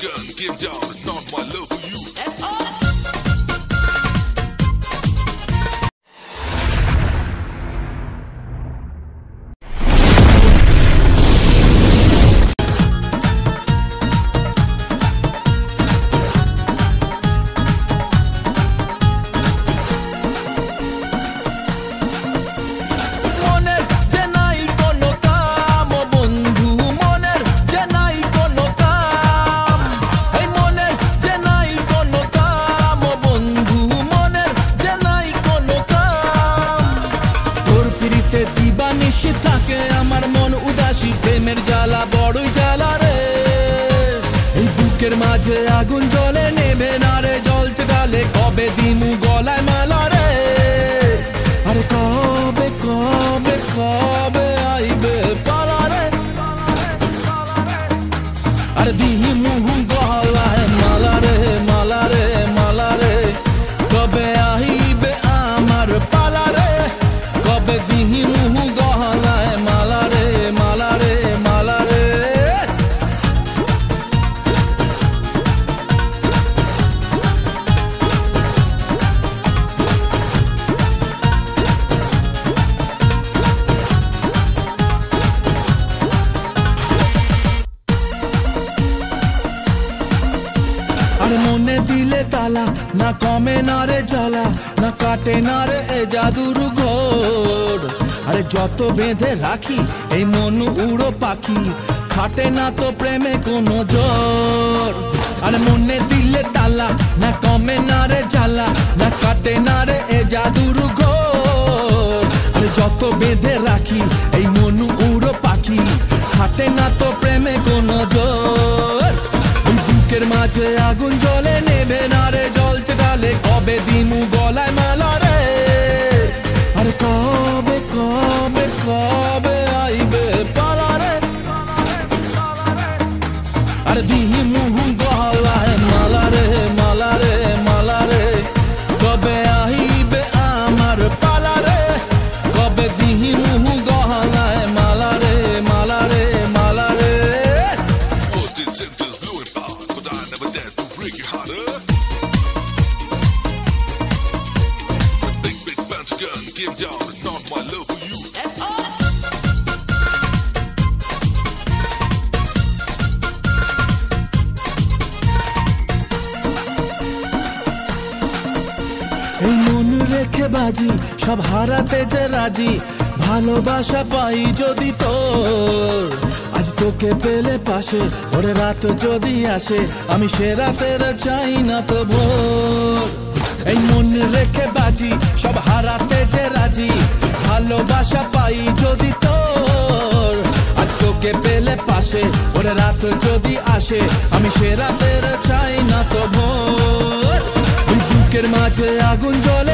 gun, get down, it's not my love for you. That's all. মাঝে আগুন জ্বলে নেবে না রে জল চড়ালে কবে দিমু গলায় মালা রে আরে কবে কবে কবে আইবে পালা রে আরে দিমু গলায় মালা রে মালা রে মালা রে কবে আইবে আমার পালা রে কবে দিমু গলায় মালা রে মালা রে মালা রে মনে দিলে তালা না কমে না রে জ্বালা না কাটে না রে এ জাদুর ঘোর আরে যত বেঁধে রাখি এই মন উড়ো পাখি খাটে না তো প্রেমে কোনো জোর আরে মনে দিলে তালা না কমে না রে জ্বালা না কাটে না রে এ জাদুর ঘোর আরে যত বেঁধে রাখি এই মন উড়ো পাখি খাটে না তো প্রেমে কোনো জোর বুকের মাঝে আগুন জ্বলে নেবে না রে জল চড়ালে কবে দিমু গলায় মালা রে আরে কবে কবে কবে আইবে পালা রে আরে দিমু গলায় মালা রে মালা রে মালা রে কবে আইবে আমার পালা রে কবে দিমু গলায় মালা রে মালা রে মালা রে Busted senses blowing power, but I never dare to break your heart, Big bounce gun, get down, it's not my love for you. That's all. এই মন রেখে বাজি সব হারাতে যে রাজি ভালোবাসা পাই যদি তোর আজ তোকে পেলে পাশে ওরে রাত যদি আসে আমি সে রাতের চাই না তো ভোর এই মন রেখে বাজি সব হারাতে যে রাজি ভালোবাসা পাই যদি তোর আজ তোকে পেলে পাশে ওরে রাত যদি আসে আমি সে রাতের চাই না তো ভোর বুকের মাঝে আগুন জ্বলে